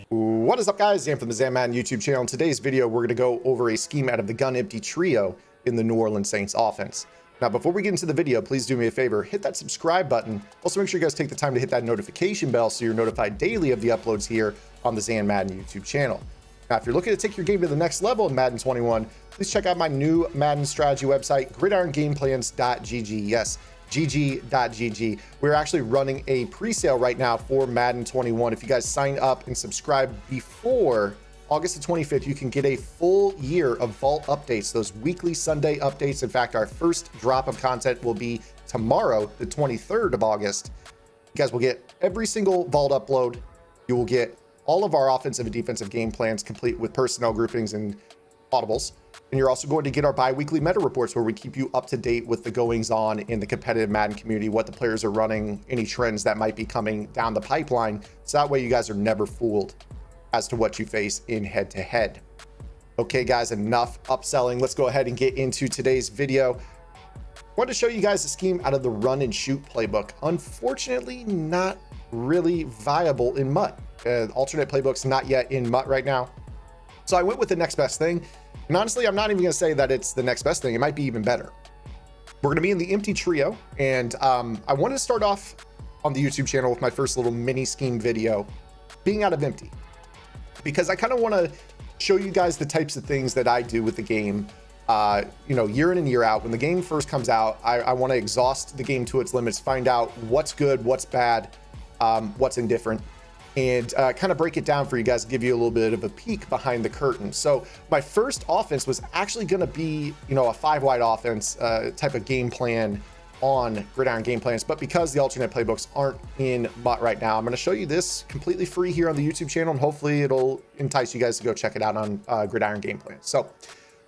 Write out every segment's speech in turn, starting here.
What is up, guys? Zan from the Madden YouTube channel. In today's video, we're going to go over a scheme out of the gun empty trio in the New Orleans Saints offense. Now, before we get into the video, please do me a favor, hit that subscribe button. Also, make sure you guys take the time to hit that notification bell so you're notified daily of the uploads here on the Zan Madden YouTube channel. Now, if you're looking to take your game to the next level in Madden 21, please check out my new Madden strategy website, gridirongameplans.gg. Yes, gg.gg. We're actually running a pre-sale right now for Madden 21. If you guys sign up and subscribe before August the 25th, you can get a full year of vault updates, those weekly Sunday updates. In fact, our first drop of content will be tomorrow, the 23rd of August. You guys will get every single vault upload. You will get all of our offensive and defensive game plans complete with personnel groupings and audibles. And you're also going to get our bi-weekly meta reports where we keep you up to date with the goings on in the competitive Madden community, what the players are running, any trends that might be coming down the pipeline. So that way you guys are never fooled as to what you face in head-to-head. Okay, guys, enough upselling. Let's go ahead and get into today's video. I wanted to show you guys a scheme out of the run and shoot playbook. Unfortunately, not really viable in MUT. Alternate playbook's not yet in MUT right now. So I went with the next best thing. And honestly, I'm not even going to say that it's the next best thing. It might be even better. We're going to be in the empty trio. And I wanted to start off on the YouTube channel with my first little mini scheme video being out of empty, because I kind of want to show you guys the types of things that I do with the game, year in and year out. When the game first comes out, I want to exhaust the game to its limits, find out what's good, what's bad, what's indifferent, and kind of break it down for you guys, give you a little bit of a peek behind the curtain. So my first offense was actually going to be, a 5-wide offense type of game plan on Gridiron Game Plans, but because the alternate playbooks aren't in MUT right now, I'm going to show you this completely free here on the YouTube channel, and hopefully it'll entice you guys to go check it out on Gridiron Game Plans. So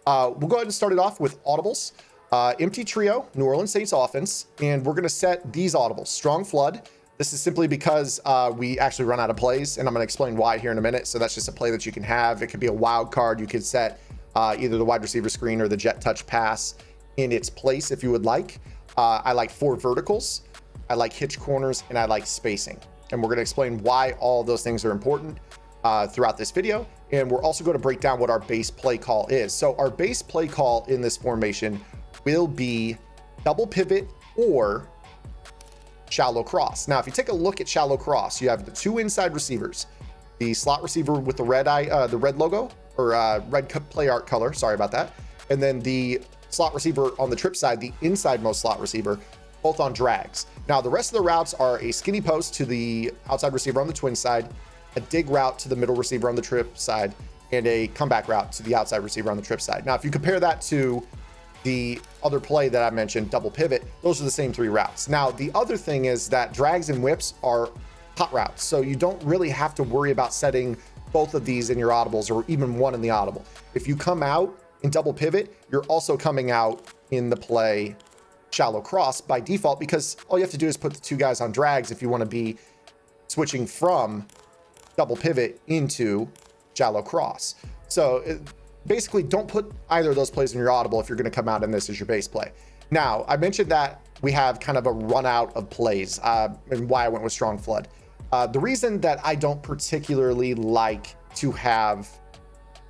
we'll go ahead and start it off with audibles. Empty trio, New Orleans Saints offense, and we're going to set these audibles. Strong flood. This is simply because we actually run out of plays, and I'm going to explain why here in a minute. So that's just a play that you can have. It could be a wild card. You could set either the wide receiver screen or the jet touch pass in its place if you would like. I like 4 verticals, I like hitch corners, and I like spacing. And we're going to explain why all those things are important throughout this video. And we're also going to break down what our base play call is. So our base play call in this formation will be double pivot or shallow cross. Now, if you take a look at shallow cross, you have the 2 inside receivers, the slot receiver with the red logo or red play art color. Sorry about that. And then the slot receiver on the trip side, the inside most slot receiver, both on drags. Now, the rest of the routes are a skinny post to the outside receiver on the twin side, a dig route to the middle receiver on the trip side, and a comeback route to the outside receiver on the trip side. Now, if you compare that to the other play that I mentioned, double pivot, those are the same 3 routes. Now, the other thing is that drags and whips are hot routes, so you don't really have to worry about setting both of these in your audibles or even one in the audible. If you come out in double pivot, you're also coming out in the play shallow cross by default, because all you have to do is put the 2 guys on drags if you want to be switching from double pivot into shallow cross. So basically, don't put either of those plays in your audible if you're going to come out in this as your base play. Now, I mentioned that we have kind of a run out of plays and why I went with strong flood. The reason that I don't particularly like to have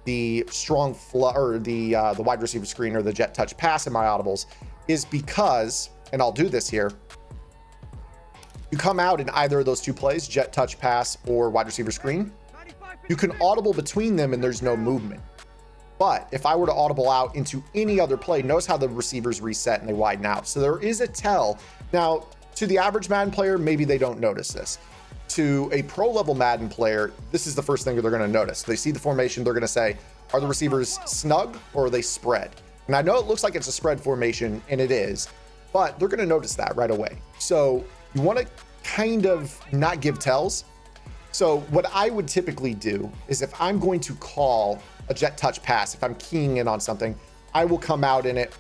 the strong flood or the wide receiver screen or the jet touch pass in my audibles is because, and I'll do this here, you come out in either of those 2 plays, jet touch pass or wide receiver screen, you can audible between them and there's no movement. But if I were to audible out into any other play, notice how the receivers reset and they widen out. So there is a tell. Now, to the average Madden player, maybe they don't notice this. To a pro level Madden player, this is the first thing that they're going to notice. They see the formation, they're going to say, are the receivers snug or are they spread? And I know it looks like it's a spread formation, and it is, but they're going to notice that right away. So you want to kind of not give tells. So what I would typically do is if I'm going to call a jet touch pass, if I'm keying in on something, I will come out in it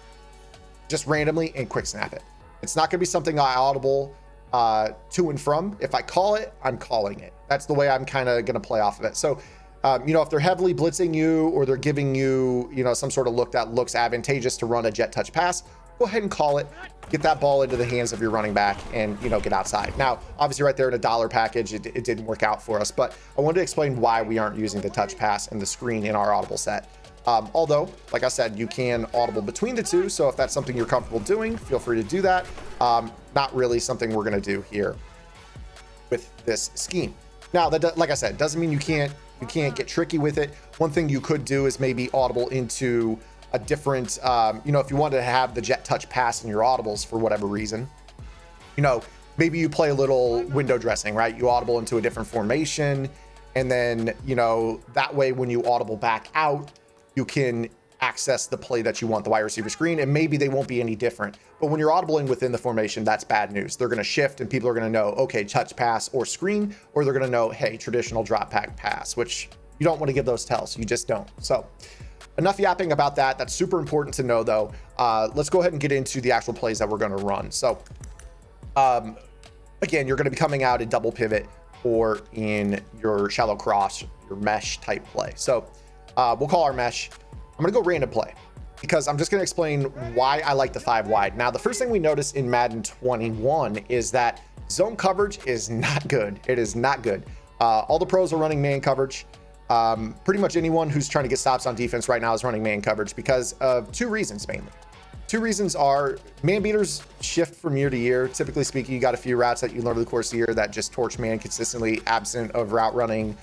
just randomly and quick snap it. It's not going to be something I audible to and from. If I call it, I'm calling it. That's the way I'm kind of going to play off of it. So, if they're heavily blitzing you or they're giving you, some sort of look that looks advantageous to run a jet touch pass, go ahead and call it, get that ball into the hands of your running back, and, you know, get outside. Now, obviously right there in a dollar package, it didn't work out for us, but I wanted to explain why we aren't using the touch pass and the screen in our Audible set. Although, like I said, you can audible between the two, so if that's something you're comfortable doing, feel free to do that. Not really something we're going to do here with this scheme. Now, that, like I said, doesn't mean you can't get tricky with it. One thing you could do is maybe audible into a different, you know, if you wanted to have the jet touch pass in your audibles for whatever reason, you know, maybe you play a little window dressing, right? You audible into a different formation, and then, you know, that way when you audible back out, you can access the play that you want, the wide receiver screen, and maybe they won't be any different. But when you're audibling within the formation, that's bad news. They're going to shift and people are going to know, okay, touch pass or screen, or they're going to know, hey, traditional drop back pass, which you don't want to give those tells. You just don't. So enough yapping about that. That's super important to know though. Let's go ahead and get into the actual plays that we're going to run. So again, you're going to be coming out in double pivot or in your shallow cross, your mesh type play. So we'll call our mesh. I'm going to go random play because I'm just going to explain why I like the 5 wide. Now, the first thing we notice in Madden 21 is that zone coverage is not good. It is not good. All the pros are running man coverage. Pretty much anyone who's trying to get stops on defense right now is running man coverage because of 2 reasons mainly. 2 reasons are man beaters shift from year to year. Typically speaking, you got a few routes that you learn over the course of the year that just torch man consistently, absent of route running,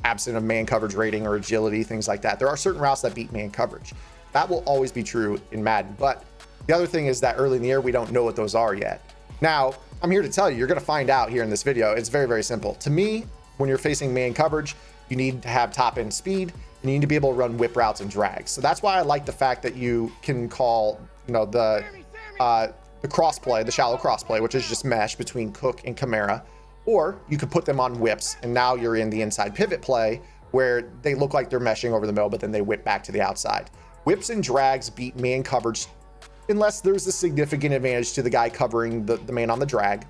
absent of man coverage rating or agility, things like that. There are certain routes that beat man coverage. That will always be true in Madden. But the other thing is that early in the year, we don't know what those are yet. Now, I'm here to tell you, you're going to find out here in this video. It's very, very simple. To me, when you're facing man coverage, you need to have top end speed and you need to be able to run whip routes and drags. So that's why I like the fact that you can call, you know, the cross play, the shallow cross play, which is just mesh between Cook and Kamara. Or you could put them on whips, and now you're in the inside pivot play where they look like they're meshing over the middle, but then they whip back to the outside. Whips and drags beat man coverage unless there's a significant advantage to the guy covering the man on the drag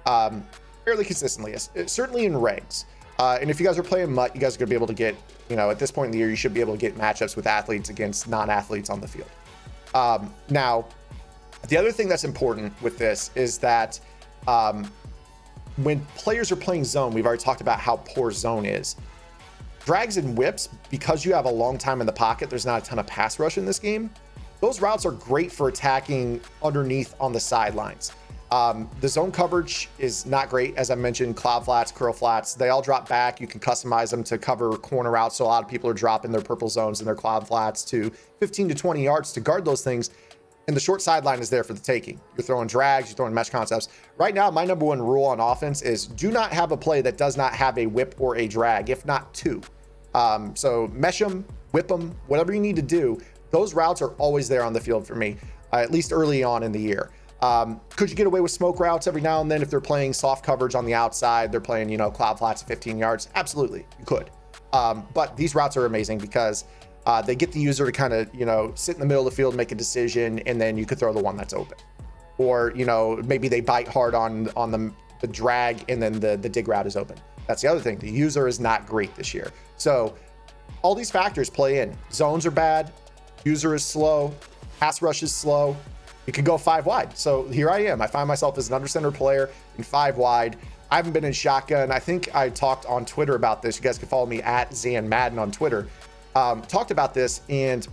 fairly consistently, certainly in regs. And if you guys are playing MUT, you guys are going to be able to get, you know, at this point in the year, you should be able to get matchups with athletes against non-athletes on the field. Now, the other thing that's important with this is that when players are playing zone, we've already talked about how poor zone is. Drags and whips, because you have a long time in the pocket, there's not a ton of pass rush in this game. Those routes are great for attacking underneath on the sidelines. The zone coverage is not great. As I mentioned, cloud flats, curl flats, they all drop back. You can customize them to cover corner routes. So a lot of people are dropping their purple zones and their cloud flats to 15 to 20 yards to guard those things. And the short sideline is there for the taking. You're throwing drags, you're throwing mesh concepts. Right now, my number 1 rule on offense is do not have a play that does not have a whip or a drag, if not 2. So mesh them, whip them, whatever you need to do. Those routes are always there on the field for me, at least early on in the year. Could you get away with smoke routes every now and then if they're playing soft coverage on the outside, they're playing, you know, cloud flats at 15 yards? Absolutely, you could. But these routes are amazing because they get the user to kind of, you know, sit in the middle of the field, make a decision, and then you could throw the one that's open. Or, you know, maybe they bite hard on the drag and then the dig route is open. That's the other thing. The user is not great this year. So all these factors play in. Zones are bad. User is slow. Pass rush is slow. You can go 5 wide. So here I am. I find myself as an under center player in 5 wide. I haven't been in shotgun. I think I talked on Twitter about this. You guys can follow me at Zan Madden on Twitter. Talked about this, and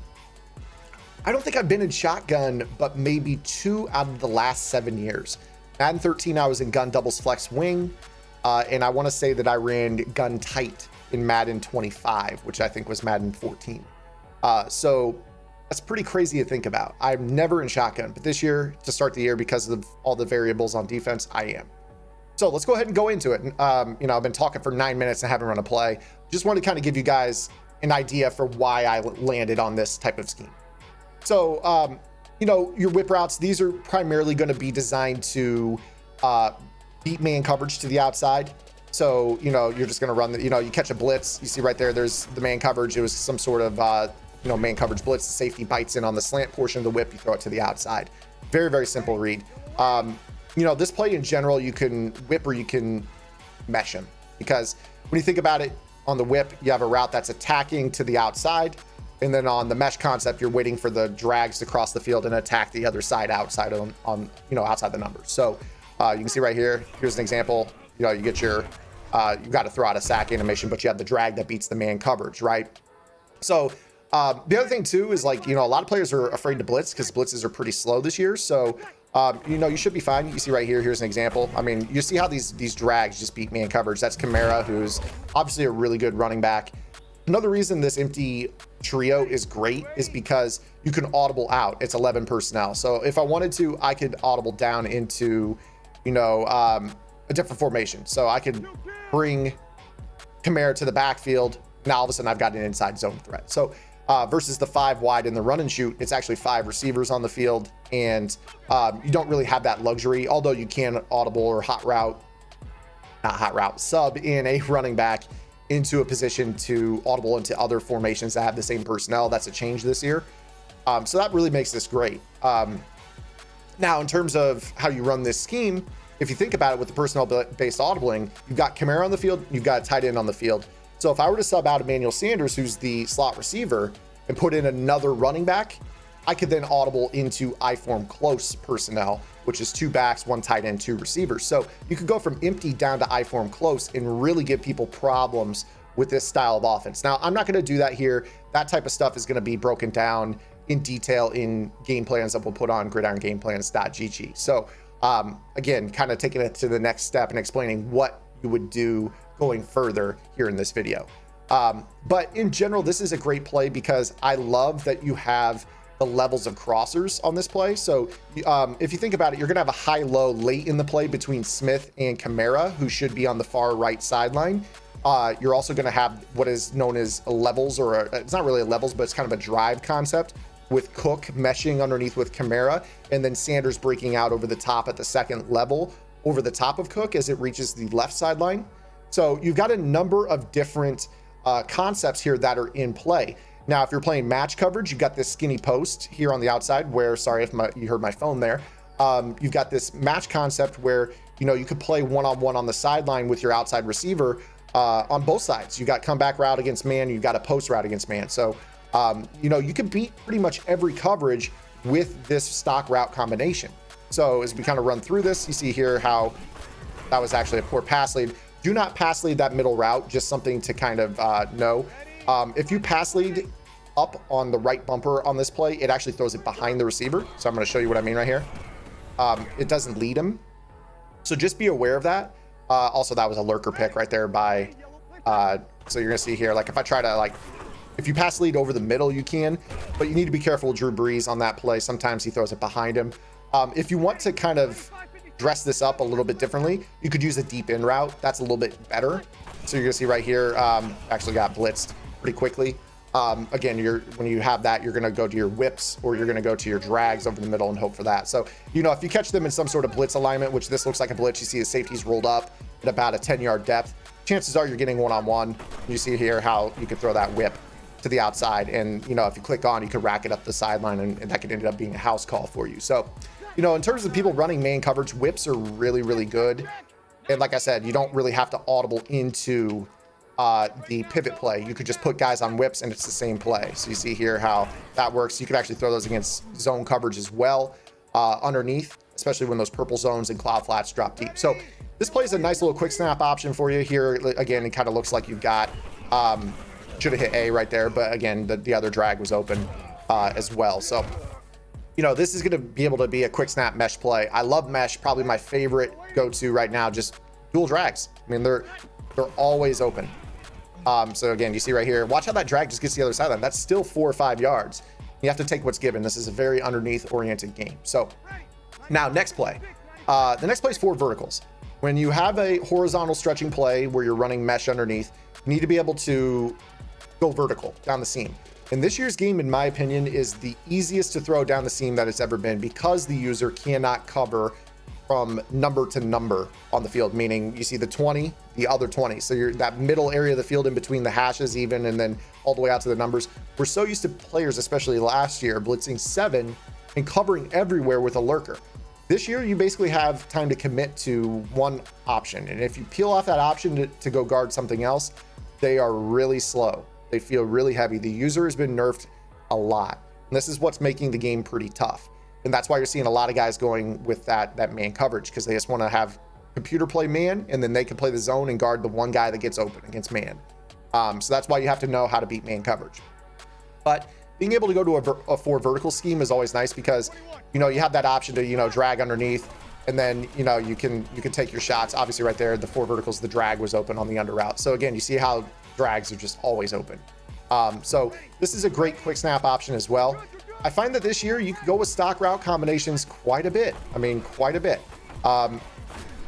I don't think I've been in shotgun, but maybe 2 out of the last 7 years. Madden 13, I was in gun doubles flex wing, and I want to say that I ran gun tight in Madden 25, which I think was Madden 14. So that's pretty crazy to think about. I'm never in shotgun, but this year, to start the year, because of all the variables on defense, I am. So let's go ahead and go into it. You know, I've been talking for 9 minutes and haven't run a play. Just wanted to kind of give you guys an idea for why I landed on this type of scheme. So, you know, your whip routes, these are primarily going to be designed to beat man coverage to the outside. So, you know, you're just going to run you know, you catch a blitz. You see right there, there's the man coverage. It was some sort of, you know, man coverage blitz. The safety bites in on the slant portion of the whip. You throw it to the outside. Very, very simple read. You know, this play in general, you can whip or you can mesh him, because when you think about it, on the whip, you have a route that's attacking to the outside, And then on the mesh concept, you're waiting for the drags to cross the field and attack the other side outside outside the numbers. So you can see right here, here's an example. You get your, you got to throw out a sack animation, but you have the drag that beats the man coverage, right? So the other thing too is like, a lot of players are afraid to blitz because blitzes are pretty slow this year. So, you should be fine. You see right here, here's an example. I mean, you see how these drags just beat man coverage. That's Kamara, who's obviously a really good running back. Another reason this empty trio is great is because you can audible out. It's 11 personnel. So if I wanted to, I could audible down into, a different formation. So I could bring Kamara to the backfield. Now all of a sudden I've got an inside zone threat. So versus the 5 wide in the run and shoot, it's actually 5 receivers on the field, and you don't really have that luxury, although you can audible or sub in a running back into a position to audible into other formations that have the same personnel. That's a change this year. So that really makes this great. Now, in terms of how you run this scheme, if you think about it with the personnel-based audibling, you've got Kamara on the field, you've got a tight end on the field. So if I were to sub out Emmanuel Sanders, who's the slot receiver, and put in another running back, I could then audible into I-form close personnel, which is 2 backs, 1 tight end, 2 receivers. So you could go from empty down to I-form close and really give people problems with this style of offense. Now, I'm not going to do that here. That type of stuff is going to be broken down in detail in game plans that we'll put on gridirongameplans.gg. So again, kind of taking it to the next step and explaining what you would do going further here in this video. But in general, this is a great play because I love that you have the levels of crossers on this play. So if you think about it, you're going to have a high-low late in the play between Smith and Kamara, who should be on the far right sideline. You're also going to have what is known as levels, or it's not really levels, but it's kind of a drive concept with Cook meshing underneath with Kamara, and then Sanders breaking out over the top at the second level over the top of Cook as it reaches the left sideline. So you've got a number of different concepts here that are in play. Now, if you're playing match coverage, you've got this skinny post here on the outside where, sorry if you heard my phone there. You've got this match concept where, you could play one-on-one on the sideline with your outside receiver on both sides. You got comeback route against man, you've got a post route against man. So, you can beat pretty much every coverage with this stock route combination. So as we kind of run through this, you see here how that was actually a poor pass lead. Do not pass lead that middle route, just something to kind of know. If you pass lead up on the right bumper on this play, it actually throws it behind the receiver. So I'm going to show you what I mean right here. It doesn't lead him. So just be aware of that. Also, that was a lurker pick right there by, so you're going to see here, like if I try to if you pass lead over the middle, you can, but you need to be careful with Drew Brees on that play. Sometimes he throws it behind him. If you want to kind of dress this up a little bit differently, you could use a deep in route. That's a little bit better. So you're gonna see right here, actually got blitzed pretty quickly. Again, when you have that, you're gonna go to your whips or you're gonna go to your drags over the middle and hope for that. So, if you catch them in some sort of blitz alignment, which this looks like a blitz, you see the safeties rolled up at about a 10-yard depth, chances are you're getting one-on-one. You see here how you could throw that whip to the outside, and if you click on, you could rack it up the sideline, and that could end up being a house call for you. So in terms of people running man coverage, whips are really, really good. And like I said, you don't really have to audible into the pivot play. You could just put guys on whips and it's the same play. So you see here how that works. You could actually throw those against zone coverage as well underneath, especially when those purple zones and cloud flats drop deep. So this play is a nice little quick snap option for you here. Again, it kind of looks like you've got should have hit A right there, but again, the other drag was open as well. So, this is going to be able to be a quick snap mesh play. I love mesh, probably my favorite go-to right now, just dual drags. I mean, they're always open. So again, you see right here, watch how that drag just gets to the other sideline. That's still 4 or 5 yards. You have to take what's given. This is a very underneath oriented game. So now next play. The next play is 4 verticals. When you have a horizontal stretching play where you're running mesh underneath, you need to be able to go vertical down the seam. And this year's game, in my opinion, is the easiest to throw down the seam that it's ever been because the user cannot cover from number to number on the field, meaning you see the 20, the other 20. So you're that middle area of the field in between the hashes even, and then all the way out to the numbers. We're so used to players, especially last year, blitzing 7 and covering everywhere with a lurker. This year, you basically have time to commit to one option. And if you peel off that option to go guard something else, they are really slow. They feel really heavy. The user has been nerfed a lot. And this is what's making the game pretty tough. And that's why you're seeing a lot of guys going with that man coverage, because they just want to have computer play man, and then they can play the zone and guard the one guy that gets open against man. So that's why you have to know how to beat man coverage. But being able to go to a 4 vertical scheme is always nice, because, you know, you have that option to, you know, drag underneath, and then, you know, you can take your shots. Obviously right there, the 4 verticals, the drag was open on the under route. So again, you see how drags are just always open. So this is a great quick snap option as well. I find that this year you could go with stock route combinations quite a bit. I mean, quite a bit.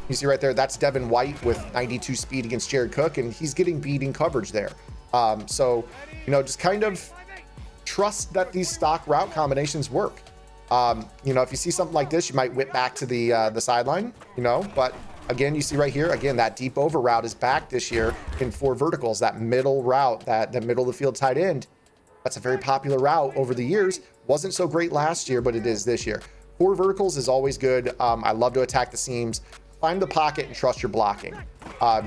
You see right there, that's Devin White with 92 speed against Jared Cook, and he's getting beating coverage there. So, you know, just kind of trust that these stock route combinations work. You know, if you see something like this, you might whip back to the sideline, you know, but again, you see right here, again, that deep over route is back this year in 4 verticals, that middle route, that middle of the field tight end. That's a very popular route over the years. Wasn't so great last year, but it is this year. 4 verticals is always good. I love to attack the seams. Find the pocket and trust your blocking.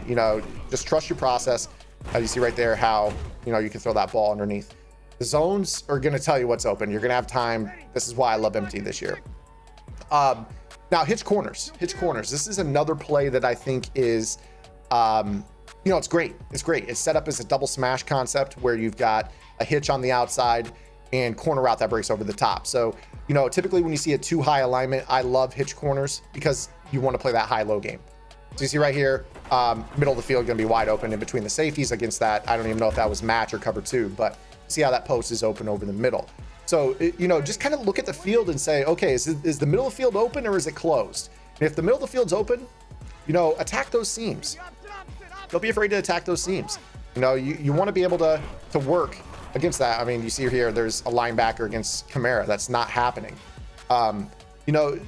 You know, just trust your process. You see right there how, you know, you can throw that ball underneath. The zones are going to tell you what's open. You're going to have time. This is why I love empty this year. Now, hitch corners. Hitch corners. This is another play that I think is, you know, it's great. It's great. It's set up as a double smash concept where you've got a hitch on the outside and corner route that breaks over the top. So, you know, typically when you see a too high alignment, I love hitch corners because you want to play that high-low game. So you see right here, middle of the field going to be wide open in between the safeties against that. I don't even know if that was match or cover 2, but see how that post is open over the middle. So, you know, just kind of look at the field and say, okay, is the middle of the field open or is it closed? And if the middle of the field's open, you know, attack those seams. Don't be afraid to attack those seams. You know, you want to be able to work against that. I mean, you see here, there's a linebacker against Kamara. That's not happening. You know,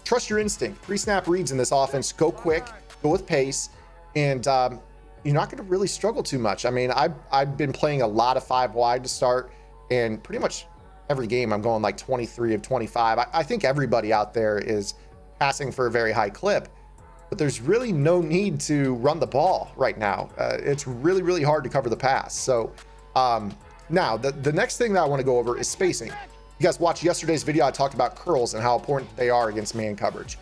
trust your instinct. Pre-snap reads in this offense. Go quick, go with pace, and you're not going to really struggle too much. I mean, I've been playing a lot of 5 wide to start, and pretty much every game I'm going like 23 of 25. I think everybody out there is passing for a very high clip, but there's really no need to run the ball right now. It's really, really hard to cover the pass. So now the next thing that I want to go over is spacing. You guys watched yesterday's video. I talked about curls and how important they are against man coverage.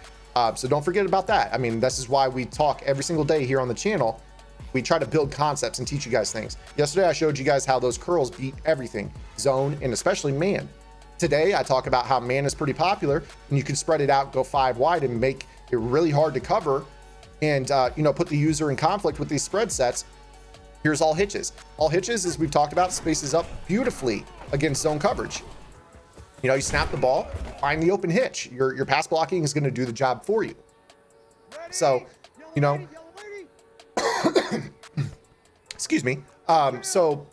So don't forget about that. I mean, this is why we talk every single day here on the channel. We try to build concepts and teach you guys things. Yesterday, I showed you guys how those curls beat everything, zone, and especially man. Today, I talk about how man is pretty popular, and you can spread it out, go 5 wide, and make it really hard to cover, and you know, put the user in conflict with these spread sets. Here's all hitches. All hitches, as we've talked about, spaces up beautifully against zone coverage. You know, you snap the ball, find the open hitch. Your pass blocking is going to do the job for you. So, you know, excuse me. So,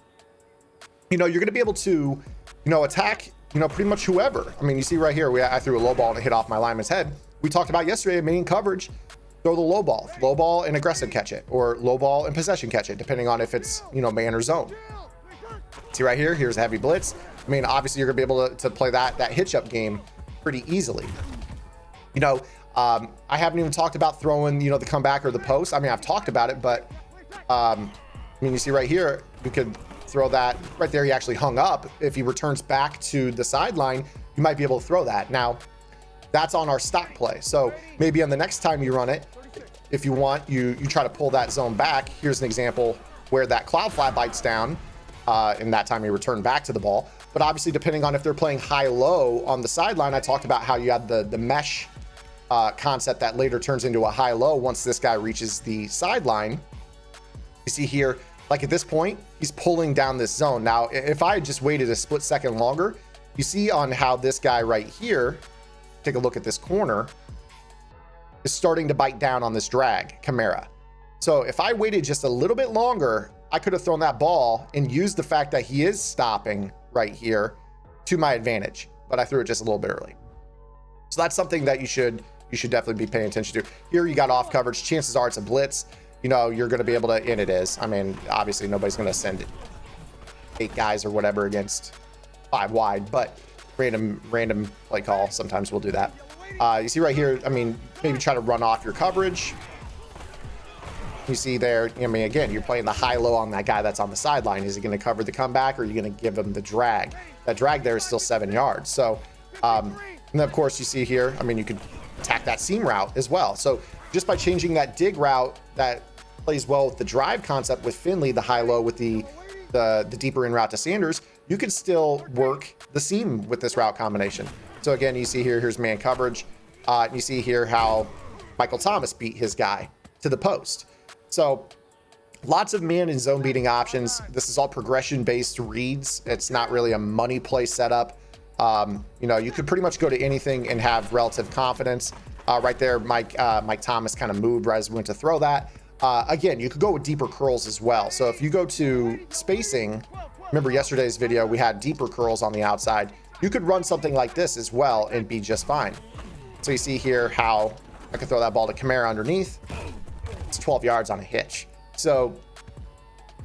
you know, you're going to be able to, you know, attack, you know, pretty much whoever. I mean, you see right here, I threw a low ball and it hit off my lineman's head. We talked about yesterday, main coverage, throw the low ball and aggressive catch it, or low ball and possession catch it, depending on if it's, you know, man or zone. See right here, here's a heavy blitz. I mean, obviously you're gonna be able to play that hitch up game pretty easily. You know, I haven't even talked about throwing, you know, the comeback or the post. I mean, I've talked about it, but I mean, you see right here, you could throw that right there. He actually hung up. If he returns back to the sideline, you might be able to throw that. Now, that's on our stock play. So maybe on the next time you run it, if you want, you try to pull that zone back. Here's an example where that cloud flat bites down, and that time you return back to the ball. But obviously, depending on if they're playing high-low on the sideline, I talked about how you had the mesh concept that later turns into a high-low once this guy reaches the sideline. You see here, like at this point, he's pulling down this zone. Now, if I had just waited a split second longer, you see on how this guy right here, take a look at this corner, is starting to bite down on this drag, Kamara. So if I waited just a little bit longer, I could have thrown that ball and used the fact that he is stopping right here to my advantage, but I threw it just a little bit early. So that's something that you should definitely be paying attention to. Here you got off coverage. Chances are it's a blitz. You know, you're going to be able to, and it is. I mean, obviously nobody's going to send 8 guys or whatever against 5 wide, but random play call, sometimes we'll do that. You see right here, I mean, maybe try to run off your coverage. You see there, I mean, again, you're playing the high-low on that guy that's on the sideline. Is he going to cover the comeback, or are you going to give him the drag? That drag there is still 7 yards. So, and then of course you see here, I mean, you could attack that seam route as well. So just by changing that dig route that plays well with the drive concept with Finley, the high-low with the deeper in route to Sanders, you can still work the seam with this route combination. So again, you see here, here's man coverage. You see here how Michael Thomas beat his guy to the post. So lots of man and zone beating options. This is all progression based reads. It's not really a money play setup. You know, you could pretty much go to anything and have relative confidence. Right there, Mike Thomas kind of moved right as we went to throw that. Again, you could go with deeper curls as well. So if you go to spacing, remember yesterday's video, we had deeper curls on the outside. You could run something like this as well and be just fine. So you see here how I could throw that ball to Kamara underneath. It's 12 yards on a hitch. So,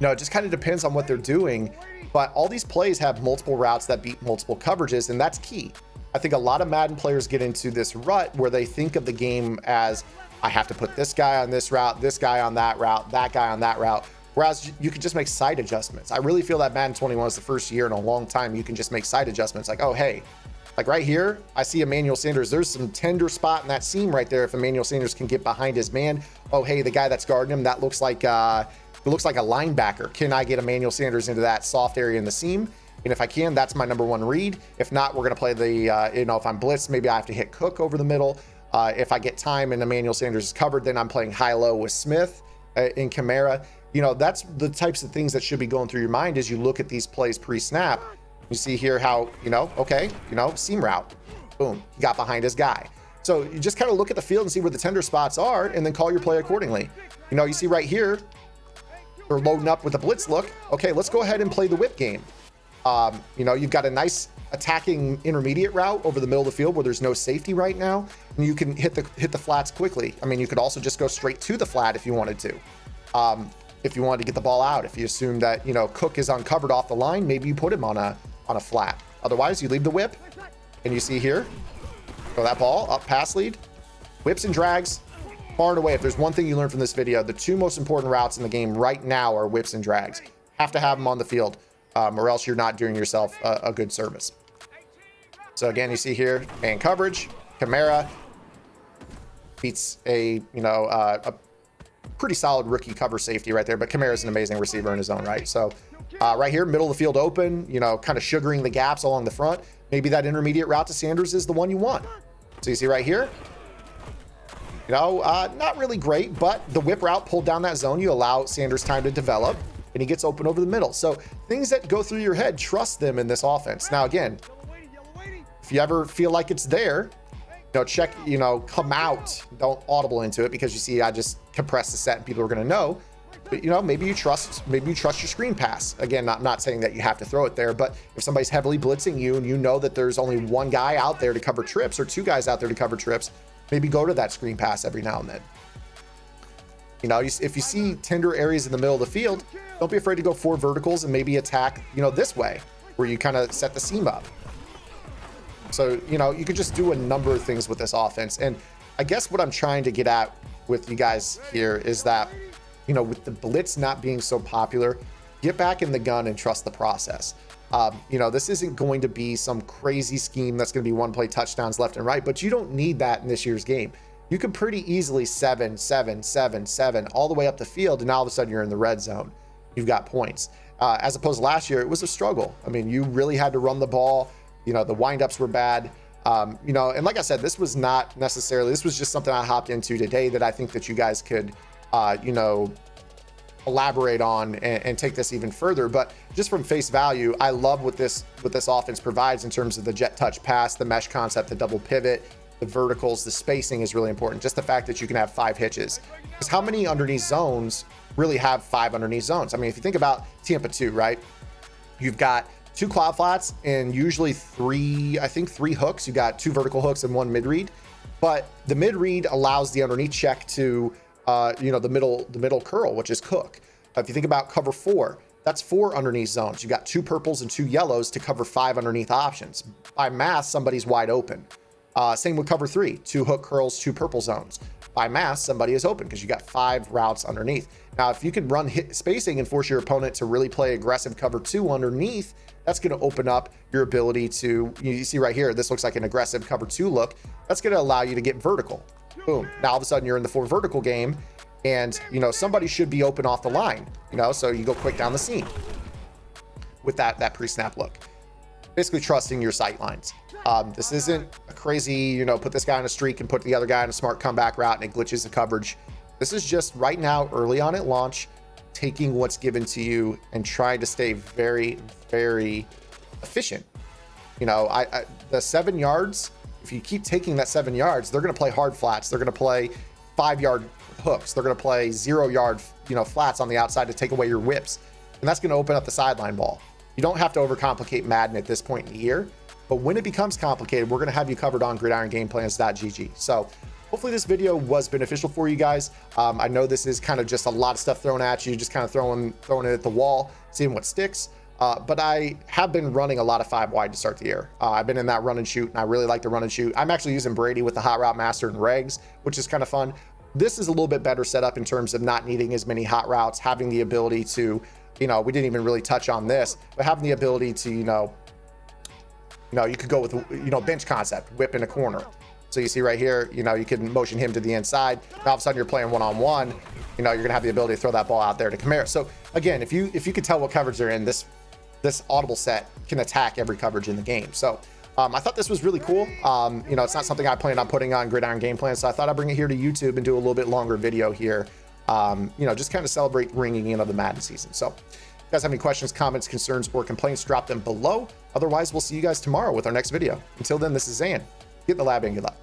you know, it just kind of depends on what they're doing. But all these plays have multiple routes that beat multiple coverages, and that's key. I think a lot of Madden players get into this rut where they think of the game as, I have to put this guy on this route, this guy on that route, that guy on that route. Whereas you could just make side adjustments. I really feel that Madden 21 is the first year in a long time you can just make side adjustments. Like, oh, hey, like right here, I see Emmanuel Sanders. There's some tender spot in that seam right there. If Emmanuel Sanders can get behind his man, oh, hey, the guy that's guarding him, that looks like a linebacker. Can I get Emmanuel Sanders into that soft area in the seam? And if I can, that's my number one read. If not, we're going to play the, you know, if I'm blitzed, maybe I have to hit Cook over the middle. If I get time and Emmanuel Sanders is covered, then I'm playing high-low with Smith in Kamara. You know, that's the types of things that should be going through your mind as you look at these plays pre-snap. You see here how, you know, okay, you know, seam route, boom, he got behind his guy. So you just kind of look at the field and see where the tender spots are and then call your play accordingly. You know, you see right here, they're loading up with a blitz look. Okay, let's go ahead and play the whip game. You know, you've got a nice attacking intermediate route over the middle of the field where there's no safety right now, and you can hit the flats quickly. I mean, you could also just go straight to the flat if you wanted to. If you wanted to get the ball out, if you assume that, you know, Cook is uncovered off the line, maybe you put him on a flat. Otherwise, you leave the whip, and you see here, throw that ball up, pass lead, whips and drags. Far and away, if there's one thing you learned from this video, the two most important routes in the game right now are whips and drags. Have to have them on the field, or else you're not doing yourself a good service. So again, you see here, man coverage, Kamara beats a pretty solid rookie cover safety right there, but Kamara is an amazing receiver in his own right. So right here, middle of the field open, you know, kind of sugaring the gaps along the front. Maybe that intermediate route to Sanders is the one you want. So you see right here, you know, not really great, but the whip route pulled down that zone. You allow Sanders time to develop, and he gets open over the middle. So things that go through your head, trust them in this offense. Now, again, if you ever feel like it's there, you know, check, you know, come out, don't audible into it, because you see, I just compress the set and people are going to know. But, you know, maybe you trust your screen pass. Again, not saying that you have to throw it there, but if somebody's heavily blitzing you and you know that there's only one guy out there to cover trips or two guys out there to cover trips, maybe go to that screen pass every now and then. You know, if you see tender areas in the middle of the field, don't be afraid to go 4 verticals and maybe attack, you know, this way, where you kind of set the seam up. So, you know, you could just do a number of things with this offense. And I guess what I'm trying to get at with you guys here is that, you know, with the blitz not being so popular, get back in the gun and trust the process. You know, this isn't going to be some crazy scheme that's going to be one play touchdowns left and right, but you don't need that in this year's game. You can pretty easily 7, 7, 7, 7 all the way up the field, and all of a sudden you're in the red zone. You've got points. As opposed to last year, it was a struggle. I mean, you really had to run the ball. You know, the windups were bad. You know, and like I said, this was not necessarily, this was just something I hopped into today that I think that you guys could, you know, elaborate on and take this even further. But just from face value, I love what this offense provides in terms of the jet touch pass, the mesh concept, the double pivot, the verticals, the spacing is really important. Just the fact that you can have 5 hitches. Because how many underneath zones really have 5 underneath zones? I mean, if you think about Tampa 2, right? You've got 2 cloud flats and usually 3 hooks. You got 2 vertical hooks and 1 mid read, but the mid read allows the underneath check to, you know, the middle curl, which is Cook. If you think about cover 4, that's 4 underneath zones. You got 2 purples and 2 yellows to cover 5 underneath options. By math, somebody's wide open. Same with cover 3, 2 hook curls, 2 purple zones. by mass, somebody is open because you got 5 routes underneath. Now, if you can run hit spacing and force your opponent to really play aggressive cover 2 underneath, that's going to open up your ability to, you see right here, this looks like an aggressive cover 2 look. That's going to allow you to get vertical. Boom. Now, all of a sudden, you're in the 4 vertical game, and, you know, somebody should be open off the line, you know, so you go quick down the seam with that pre-snap look. Basically trusting your sight lines. This isn't a crazy, you know, put this guy on a streak and put the other guy on a smart comeback route and it glitches the coverage. This is just right now, early on at launch, taking what's given to you and trying to stay very, very efficient. You know, the 7 yards, if you keep taking that 7 yards, they're going to play hard flats. They're going to play 5-yard hooks. They're going to play 0-yard, you know, flats on the outside to take away your whips. And that's going to open up the sideline ball. You don't have to overcomplicate Madden at this point in the year, but when it becomes complicated, we're going to have you covered on gridirongameplans.gg. So hopefully this video was beneficial for you guys. I know this is kind of just a lot of stuff thrown at you, just kind of throwing it at the wall, seeing what sticks. But I have been running a lot of 5 wide to start the year. I've been in that run and shoot, and I really like the run and shoot. I'm actually using Brady with the Hot Route Master and Regs, which is kind of fun. This is a little bit better setup in terms of not needing as many hot routes, having the ability to, you know, we didn't even really touch on this, but having the ability to, you know, you could go with, you know, bench concept, whip in a corner. So you see right here, you know, you can motion him to the inside. Now all of a sudden you're playing one-on-one, you know, you're gonna have the ability to throw that ball out there to Kamara. So again, if you could tell what coverage they're in, this audible set can attack every coverage in the game. So I thought this was really cool. You know, it's not something I planned on putting on Gridiron Game Plan, so I thought I'd bring it here to YouTube and do a little bit longer video here. You know, just kind of celebrate ringing in of the Madden season. So if you guys have any questions, comments, concerns, or complaints, drop them below. Otherwise, we'll see you guys tomorrow with our next video. Until then, this is Zan. Get in the lab and good luck.